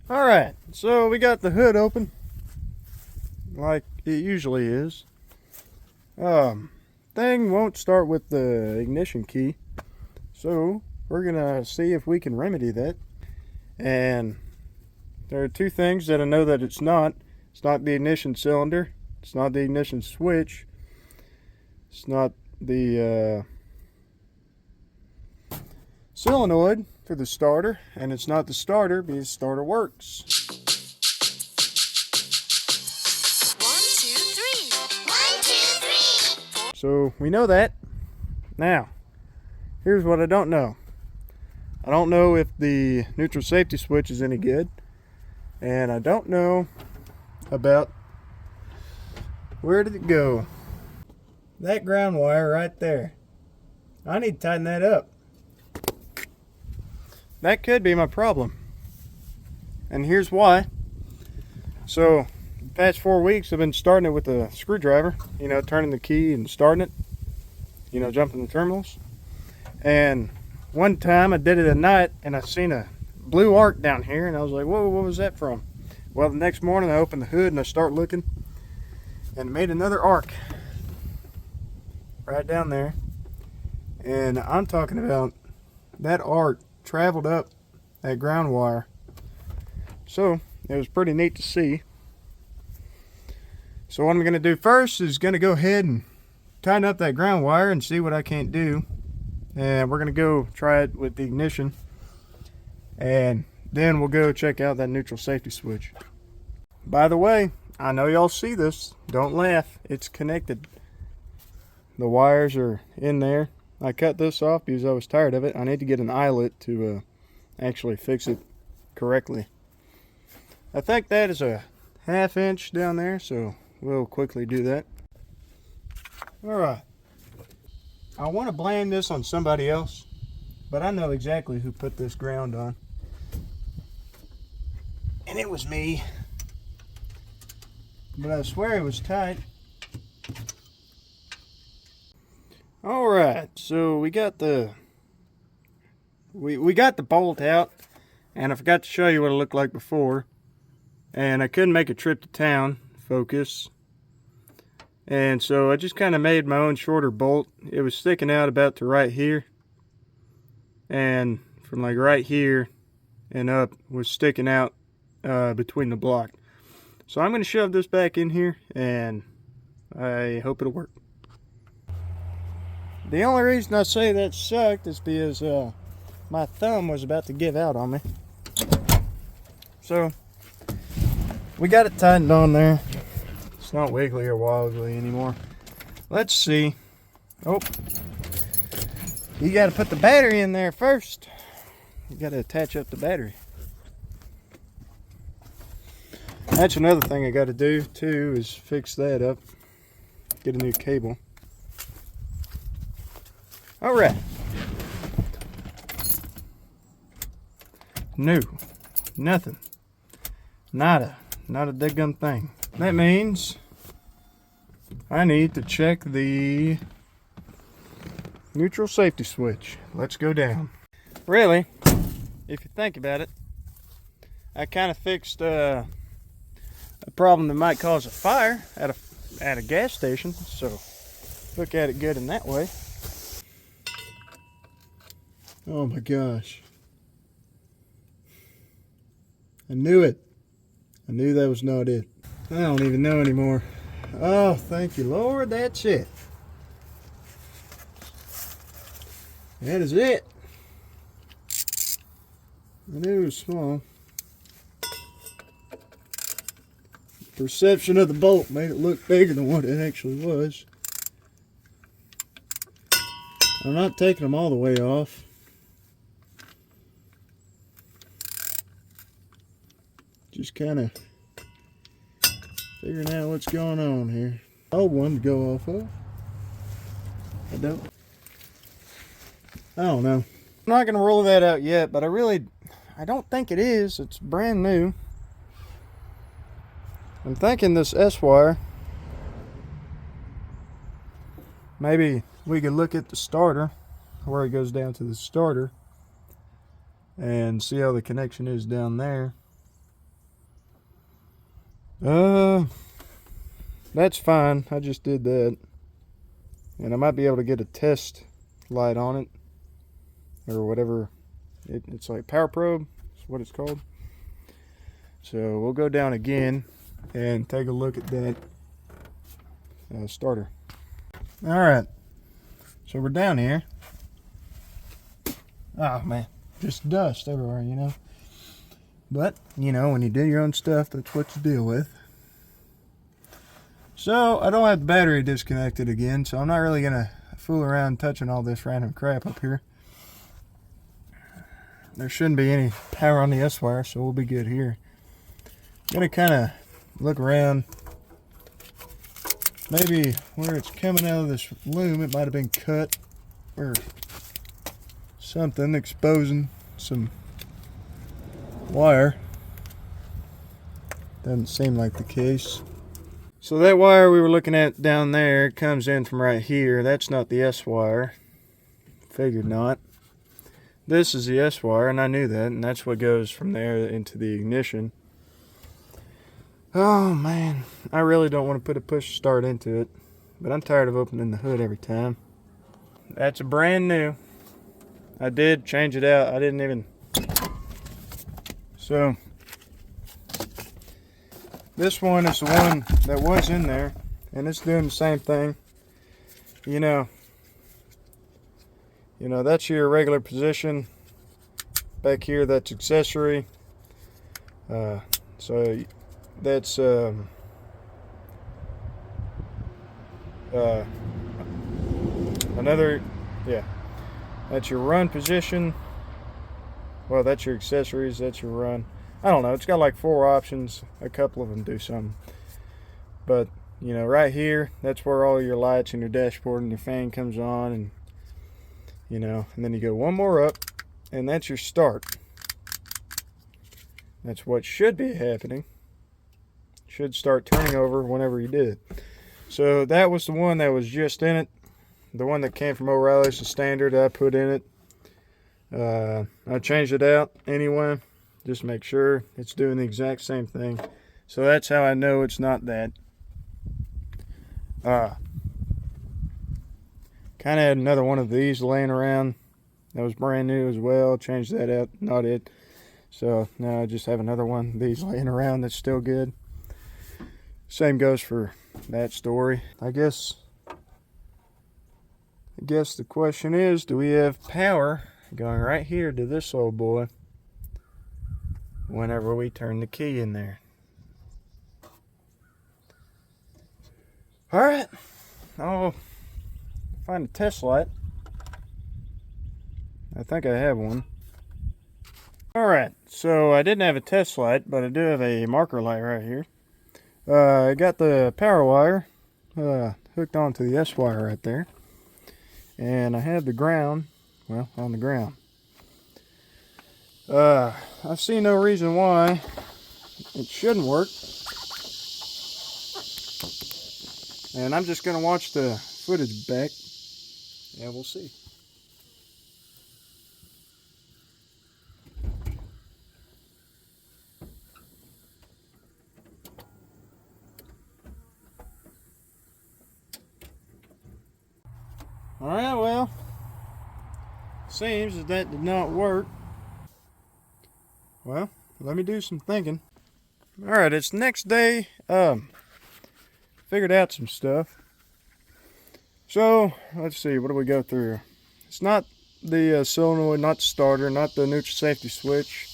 Alright, so we got the hood open like it usually is. Thing won't start with the ignition key, so we're gonna see if we can remedy that. And there are two things that I know that it's not. It's not the ignition cylinder, it's not the ignition switch, it's not the solenoid for the starter, and it's not the starter because the starter works. 1, 2, 3. 1, 2, 3. So we know that. Now, here's what I don't know. I don't know if the neutral safety switch is any good, and I don't know about where did it go. That ground wire right there, I need to tighten that up. That could be my problem, and here's why. So the past 4 weeks I've been starting it with a screwdriver, turning the key and starting it, jumping the terminals. And one time I did it at night and I seen a blue arc down here, and I was like, whoa, what was that from? Well, the next morning I opened the hood and I start looking, and it made another arc right down there. And I'm talking about that arc traveled up that ground wire. So it was pretty neat to see. So what I'm going to do first is going to go ahead and tighten up that ground wire and see what I can't do. And we're going to go try it with the ignition, and then we'll go check out that neutral safety switch. By the way, I know y'all see this. Don't laugh. It's connected. The wires are in there. I cut this off because I was tired of it. I need to get an eyelet to actually fix it correctly. I think that is a 1/2 inch down there, so we'll quickly do that. Alright. I want to blame this on somebody else, but I know exactly who put this ground on. And it was me. But I swear it was tight. Alright, so we got the bolt out, and I forgot to show you what it looked like before. And I couldn't make a trip to town, focus. And so I just kind of made my own shorter bolt. It was sticking out about to right here. And from like right here and up was sticking out between the block. So I'm going to shove this back in here, and I hope it'll work. The only reason I say that sucked is because my thumb was about to give out on me. So we got it tightened on there. It's not wiggly or wobbly anymore. Let's see. Oh, you got to put the battery in there first. You got to attach up the battery. That's another thing I got to do too, is fix that up. Get a new cable. Alright. No. Nothing. Nada. Not a daggum thing. That means I need to check the neutral safety switch. Let's go down. Really, if you think about it, I kind of fixed a problem that might cause a fire at a gas station, so look at it good in that way. Oh my gosh. I knew it. I knew that was not it. I don't even know anymore. Oh, thank you, Lord. That's it. That is it. I knew it was small. Perception of the bolt made it look bigger than what it actually was. I'm not taking them all the way off. Just kind of figuring out what's going on here. Old one to go off of. I don't know. I'm not going to rule that out yet, but I don't think it is. It's brand new. I'm thinking this S-wire, maybe we could look at the starter, where it goes down to the starter, and see how the connection is down there. That's fine. I just did that. And I might be able to get a test light on it. Or whatever. It's like power probe. That's what it's called. So we'll go down again and take a look at that starter. Alright. So we're down here. Oh man. Just dust everywhere, you know. But, you know, when you do your own stuff, that's what you deal with. So, I don't have the battery disconnected again, so I'm not really going to fool around touching all this random crap up here. There shouldn't be any power on the S-wire, so we'll be good here. I'm going to kind of look around. Maybe where it's coming out of this loom, it might have been cut or something, exposing some wire. Doesn't seem like the case. So that wire we were looking at down there comes in from right here. That's not the S wire. Figured not. This is the S wire, and I knew that, and that's what goes from there into the ignition. Oh man, I really don't want to put a push start into it, but I'm tired of opening the hood every time. That's a brand new. I did change it out. I didn't even. So this one is the one that was in there, and it's doing the same thing. You know, that's your regular position. Back here, that's accessory. So that's another, yeah. That's your run position. Well, that's your accessories. That's your run. I don't know. It's got like 4 options. A couple of them do something. But, you know, right here, that's where all your lights and your dashboard and your fan comes on. And, you know, and then you go one more up, and that's your start. That's what should be happening. Should start turning over whenever you did. So that was the one that was just in it. The one that came from O'Reilly's, the standard I put in it. I changed it out anyway. Just make sure it's doing the exact same thing. So that's how I know it's not that. Kind of had another one of these laying around. That was brand new as well. Changed that out. Not it. So now I just have another one of these laying around that's still good. Same goes for that story. I guess the question is, do we have power going right here to this old boy whenever we turn the key in there? Alright, I'll find a test light. I think I have one. Alright, so I didn't have a test light, but I do have a marker light right here. I got the power wire hooked onto the S wire right there. And I have the ground, well, on the ground. I see no reason why it shouldn't work. And I'm just going to watch the footage back, and we'll see. Alright, well, seems that did not work. Well, let me do some thinking. Alright, it's the next day. Figured out some stuff. So, let's see, what do we go through? It's not the solenoid, not the starter, not the neutral safety switch.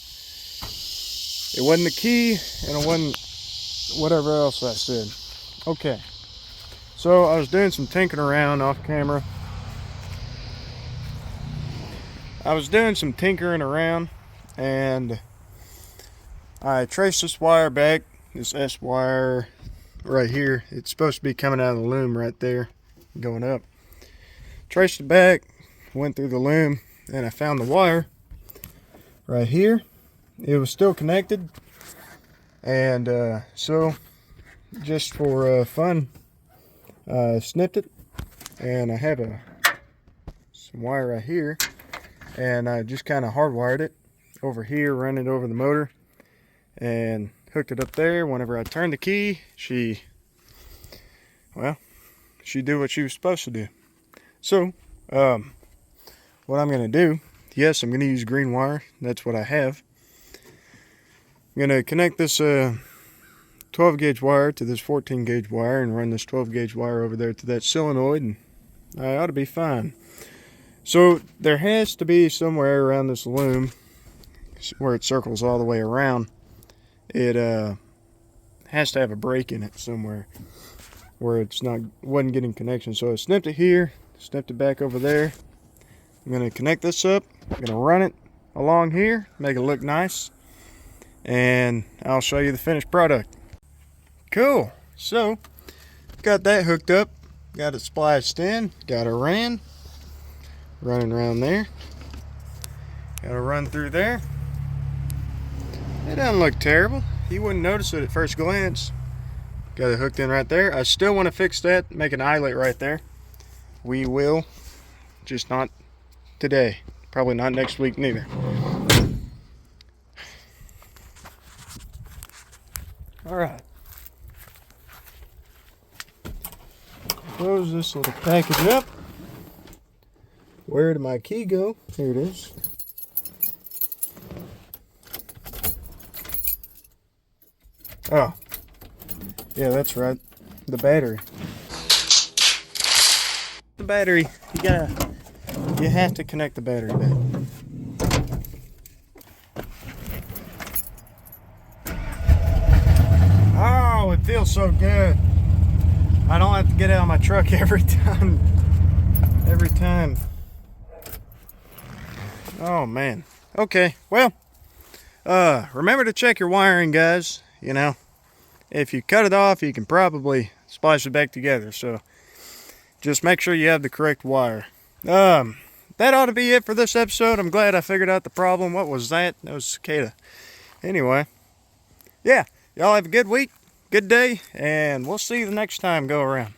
It wasn't the key, and it wasn't whatever else I said. Okay. So, I was doing some tinkering around off camera. I was doing some tinkering around, and I traced this wire back, this S wire right here. It's supposed to be coming out of the loom right there, going up. Traced it back, went through the loom, and I found the wire right here. It was still connected, and so just for fun, I snipped it, and I have some wire right here. And I just kind of hardwired it over here, run it over the motor, and hook it up there. Whenever I turn the key, she did what she was supposed to do. So, what I'm going to do, yes, I'm going to use green wire. That's what I have. I'm going to connect this 12 gauge wire to this 14 gauge wire and run this 12 gauge wire over there to that solenoid, and I ought to be fine. So there has to be somewhere around this loom where it circles all the way around. It has to have a break in it somewhere where wasn't getting connection. So I snipped it here, snipped it back over there. I'm going to connect this up. I'm going to run it along here, make it look nice, and I'll show you the finished product. Cool. So got that hooked up, got it spliced in, got it running around there. Got to run through there. It doesn't look terrible. You wouldn't notice it at first glance. Got it hooked in right there. I still want to fix that, make an eyelet right there. We will, just not today. Probably not next week neither. All right. Close this little package up. Where did my key go? Here it is. Oh, yeah, that's right. The battery. The battery. You have to connect the battery back. Oh, it feels so good. I don't have to get out of my truck every time. Every time. Oh man. Okay, well, remember to check your wiring, guys. You know, if you cut it off, you can probably splice it back together. So just make sure you have the correct wire. That ought to be it for this episode. I'm glad I figured out the problem. What was that? That was a cicada. Anyway, yeah, y'all have a good week, good day, and we'll see you the next time go around.